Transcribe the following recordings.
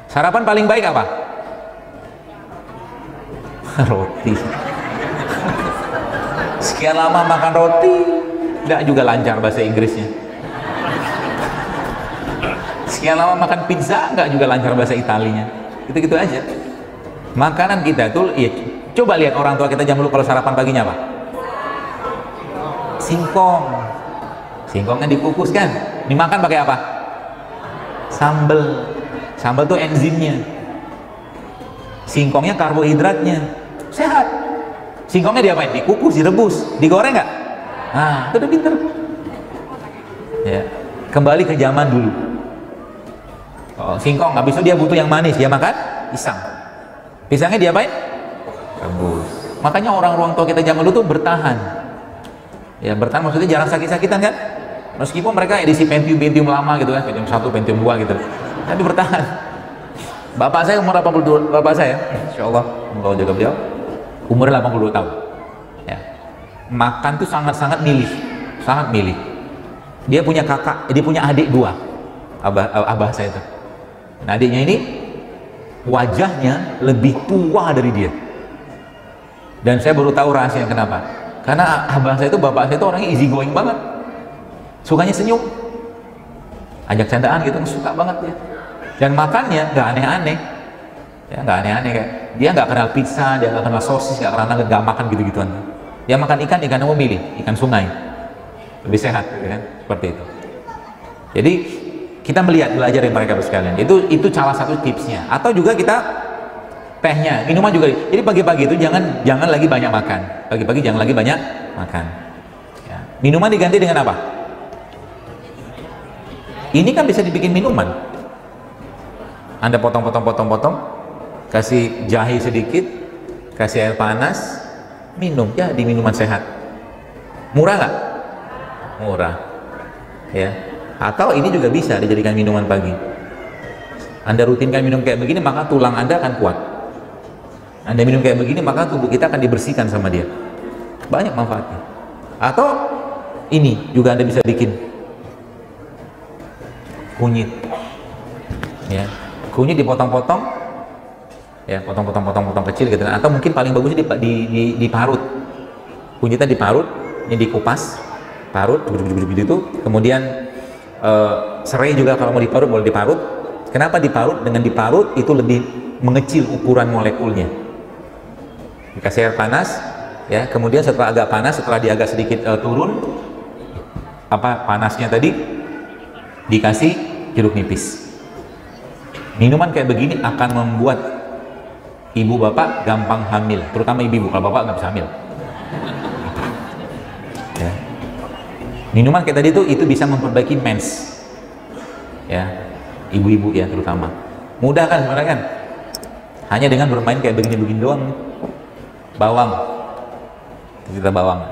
Sarapan paling baik apa? Roti. Sekian lama makan roti, nggak juga lancar bahasa Inggrisnya. Sekian lama makan pizza, nggak juga lancar bahasa Italinya. Gitu-gitu aja. Makanan kita tuh, ya, coba lihat orang tua kita zaman dulu kalau sarapan paginya apa? Singkong. Singkongnya dikukus kan? Dimakan pakai apa? Sambel. Sambal tuh enzimnya. Singkongnya karbohidratnya. Sehat. Singkongnya diapain? Dikukus, direbus, digoreng nggak? Nah, itu udah pinter. Ya. Kembali ke zaman dulu. Oh, singkong, habis itu dia butuh yang manis, dia makan pisang. Pisangnya diapain? Rebus. Makanya orang tua kita zaman dulu tuh bertahan. Ya, bertahan maksudnya jarang sakit-sakitan kan? Meskipun mereka edisi Pentium lama gitu kan, Pentium 1, Pentium 2 gitu. Tapi bertahan. Bapak saya umur 82, bapak saya, insyaallah, kalau jaga beliau, umurnya 82 tahun. Ya. Makan tuh sangat-sangat milih, sangat milih. Dia punya kakak, dia punya adik 2, abah saya itu. Nah, adiknya ini wajahnya lebih tua dari dia. Dan saya baru tahu rahasia kenapa. Karena abah saya itu, bapak saya itu orangnya easy going banget. Sukanya senyum. Ajak candaan gitu, suka banget dia. Dan makannya nggak aneh-aneh. Ya, nggak aneh-aneh kayak dia nggak kenal pizza, dia nggak kenal sosis, nggak kenal nugget, nggak makan gitu-gituan. Dia makan ikan yang mau milih, ikan sungai. Lebih sehat, gitu kan? Seperti itu. Jadi kita melihat, belajar dari mereka sekalian. Itu salah satu tipsnya. Atau juga kita tehnya, minuman juga. Jadi pagi-pagi itu jangan lagi banyak makan. Pagi-pagi jangan lagi banyak makan. Ya. Minuman diganti dengan apa? Ini kan bisa dibikin minuman. Anda potong, kasih jahe sedikit, kasih air panas, minum. Ya, di minuman sehat. Murah nggak? Murah. Ya. Atau ini juga bisa dijadikan minuman pagi. Anda rutinkan minum kayak begini, maka tulang Anda akan kuat. Anda minum kayak begini, maka tubuh kita akan dibersihkan sama dia. Banyak manfaatnya. Atau ini juga Anda bisa bikin kunyit. Ya. Kunyit dipotong-potong. Ya, potong kecil gitu. Atau mungkin paling bagusnya diparut. Kunyitnya diparut, ini dikupas, parut gitu. Kemudian serai juga kalau mau diparut boleh diparut. Kenapa diparut? Dengan diparut itu lebih mengecil ukuran molekulnya. Dikasih air panas, ya. Kemudian setelah agak panas, setelah dia agak sedikit turun, panasnya tadi, dikasih jeruk nipis. Minuman kayak begini akan membuat ibu bapak gampang hamil, terutama ibu, kalau bapak nggak bisa hamil. Ya. Minuman kayak tadi itu bisa memperbaiki mens, ya, ibu-ibu ya terutama. Mudah kan sebenarnya kan? Hanya dengan bermain kayak begini-begini doang. Bawang, kita bawang.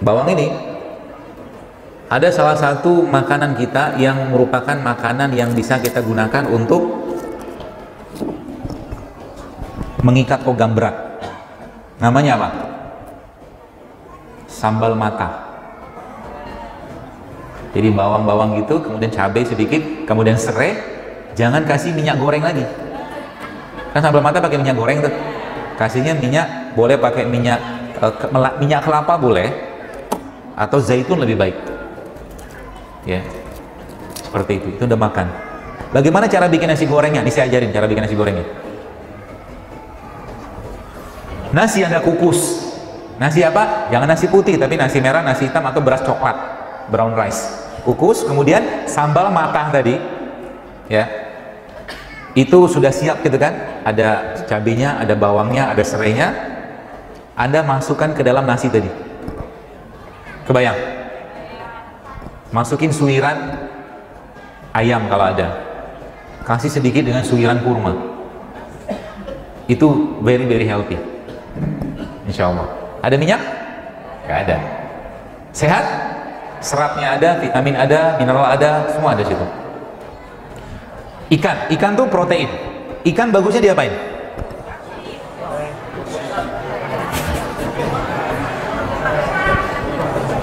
Bawang ini ada salah satu makanan kita yang merupakan makanan yang bisa kita gunakan untuk mengikat logam berat. Namanya apa? Sambal mata. Jadi bawang-bawang gitu, kemudian cabai sedikit, kemudian serai, jangan kasih minyak goreng lagi. Kan sambal mata pakai minyak goreng tuh. Kasihnya minyak, boleh pakai minyak kelapa boleh, atau zaitun lebih baik. Ya. Seperti itu udah makan. Bagaimana cara bikin nasi gorengnya? Ini saya ajarin cara bikin nasi gorengnya. Nasi Anda kukus. Nasi apa? Jangan nasi putih, tapi nasi merah, nasi hitam, atau beras coklat, brown rice. Kukus, kemudian sambal matah tadi, ya, itu sudah siap gitu kan? Ada cabenya, ada bawangnya, ada serainya. Anda masukkan ke dalam nasi tadi. Kebayang? Masukin suiran ayam kalau ada. Kasih sedikit dengan suiran kurma. Itu very very healthy. Insya Allah. Ada minyak? Gak ada. Sehat? Seratnya ada, vitamin ada, mineral ada, semua ada situ. Ikan tuh protein. Ikan bagusnya diapain?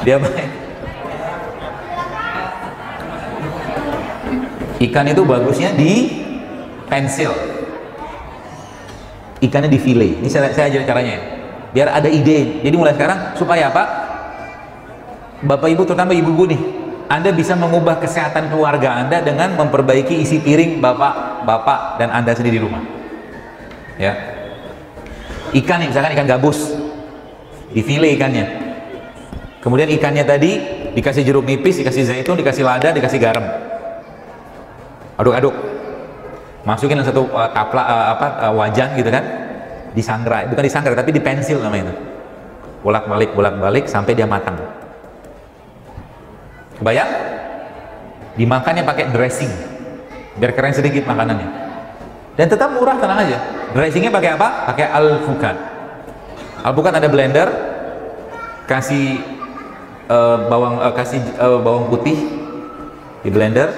Diapain? Ikan itu bagusnya di pensil. Ikannya di file. Ini saya ajarin caranya ya. Biar ada ide. Jadi mulai sekarang supaya apa? Bapak Ibu, terutama ibu-ibu nih, Anda bisa mengubah kesehatan keluarga Anda dengan memperbaiki isi piring bapak dan Anda sendiri di rumah. Ya. Ikan nih, misalkan ikan gabus, di file ikannya. Kemudian ikannya tadi dikasih jeruk nipis, dikasih zaitun, dikasih lada, dikasih garam. Aduk-aduk. Masukin dalam satu wajan gitu kan. Disangrai, bukan disangrai tapi dipensil namanya itu. Bolak-balik sampai dia matang. Kebayang? Dimakannya pakai dressing. Biar keren sedikit makanannya. Dan tetap murah, tenang aja. Dressingnya pakai apa? Pakai alpukat. Alpukat ada blender, kasih bawang putih di blender,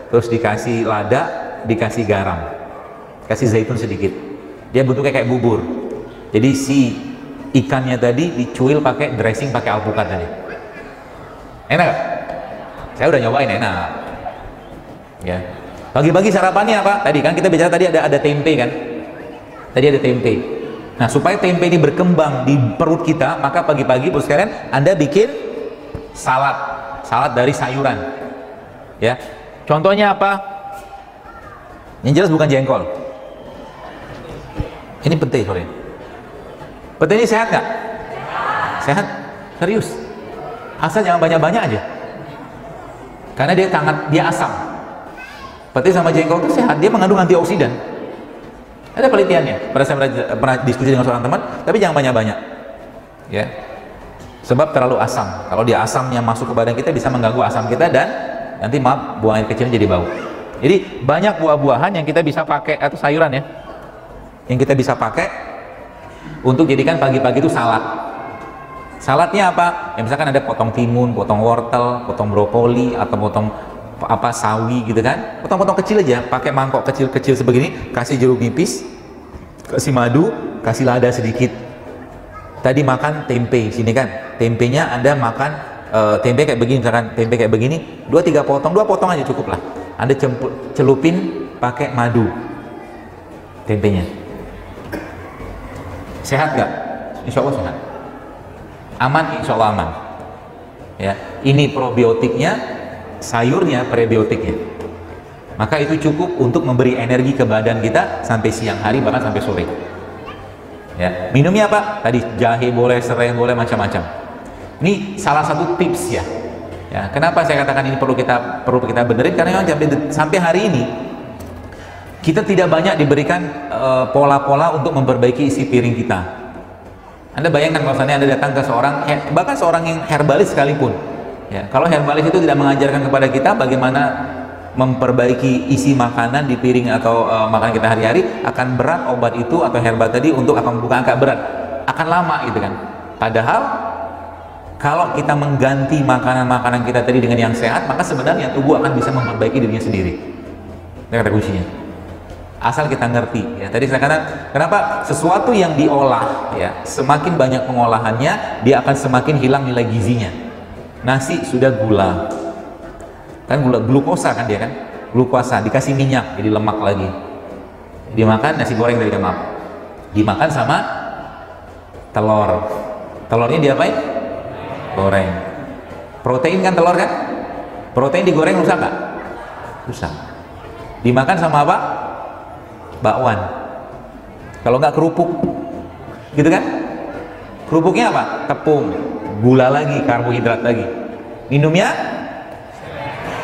terus dikasih lada, dikasih garam, kasih zaitun sedikit. Dia bentuknya kayak bubur. Jadi si ikannya tadi dicuil pakai dressing, pakai alpukat tadi. Enak gak? Saya udah nyobain, enak. Ya. Pagi-pagi sarapannya apa? Tadi kan kita bicara tadi ada tempe kan? Tadi ada tempe. Nah, supaya tempe ini berkembang di perut kita, maka pagi-pagi bos sekalian Anda bikin salad dari sayuran. Ya. Contohnya apa? Yang jelas bukan jengkol. Ini pete sore. Pete ini sehat nggak? Sehat? Serius? Asal jangan banyak-banyak aja. Karena dia asam. Pete sama jengkol itu sehat, dia mengandung antioksidan. Ada penelitiannya. Saya pernah diskusi dengan seorang teman, tapi jangan banyak-banyak. Ya. Sebab terlalu asam. Kalau dia asamnya masuk ke badan kita bisa mengganggu asam kita dan nanti buang air kecilnya jadi bau. Jadi banyak buah-buahan yang kita bisa pakai atau sayuran ya. Yang kita bisa pakai untuk jadikan pagi-pagi itu salad. Saladnya apa? Ya misalkan ada potong timun, potong wortel, potong brokoli atau potong sawi gitu kan. Potong-potong kecil aja, pakai mangkok kecil-kecil sebegini, kasih jeruk nipis, kasih madu, kasih lada sedikit. Tadi makan tempe sini kan. Tempenya Anda makan tempe kayak begini, misalkan tempe kayak begini, 2-3 potong, 2 potong aja cukup lah. Anda celupin pakai madu tempenya. Sehat nggak? Insya Allah sehat. Aman, insya Allah aman. Ya, ini probiotiknya, sayurnya prebiotiknya. Maka itu cukup untuk memberi energi ke badan kita sampai siang hari bahkan sampai sore. Ya, minumnya apa? Tadi jahe boleh, serai boleh, macam-macam. Ini salah satu tips ya. Ya, kenapa saya katakan ini perlu kita benerin? Karena memang sampai hari ini kita tidak banyak diberikan pola-pola untuk memperbaiki isi piring kita. Anda bayangkan kalau Anda datang ke bahkan seorang yang herbalis sekalipun, ya, kalau herbalis itu tidak mengajarkan kepada kita bagaimana memperbaiki isi makanan di piring atau makanan kita hari-hari, akan berat obat itu atau herbal tadi untuk akan membuka angka berat, akan lama gitu kan. Padahal kalau kita mengganti makanan-makanan kita tadi dengan yang sehat, maka sebenarnya tubuh akan bisa memperbaiki dirinya sendiri. Ini kata kuncinya. Asal kita ngerti. Ya, tadi saya katakan, kenapa sesuatu yang diolah, ya, semakin banyak pengolahannya, dia akan semakin hilang nilai gizinya. Nasi sudah gula, kan glukosa kan dia kan, glukosa dikasih minyak jadi lemak lagi. Dimakan nasi goreng dari lemak, dimakan sama telurnya diapain? Goreng. Protein kan telur kan? Protein digoreng rusak nggak? Rusak. Dimakan sama apa? Bakwan. Kalau nggak kerupuk, gitu kan? Kerupuknya apa? Tepung, gula lagi, karbohidrat lagi. Minumnya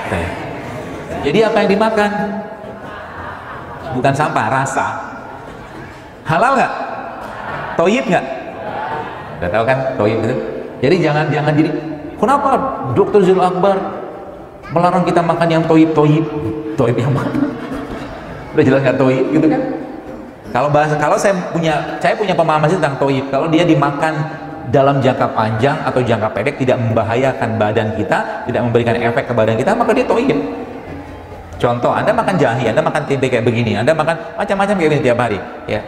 teh. Jadi apa yang dimakan? Bukan sampah, rasa. Halal nggak? Toyib nggak? Udah tahu kan toyib itu? Jadi jangan jadi. Kenapa Dr. Zul Akbar melarang kita makan yang toyib yang mana? Udah jelas nggak toyib gitu kan? Kalau saya punya pemahaman tentang toyib. Kalau dia dimakan dalam jangka panjang atau jangka pendek tidak membahayakan badan kita, tidak memberikan efek ke badan kita, maka dia toyib. Contoh, Anda makan jahe, Anda makan tempe kayak begini, Anda makan macam-macam kayak gini tiap hari, ya.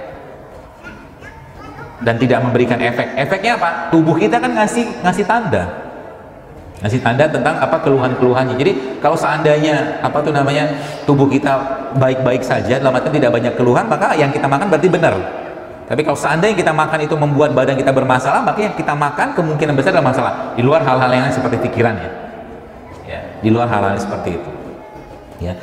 Dan tidak memberikan efek. Efeknya apa? Tubuh kita kan ngasih tanda. Ngasih tanda tentang apa keluhan-keluhannya. Jadi kalau seandainya apa tuh namanya tubuh kita baik-baik saja, dalam arti tidak banyak keluhan, maka yang kita makan berarti benar. Tapi kalau seandainya kita makan itu membuat badan kita bermasalah, maka yang kita makan kemungkinan besar adalah masalah. Di luar hal-hal yang seperti pikiran ya. Ya, di luar hal-hal seperti itu. Ya.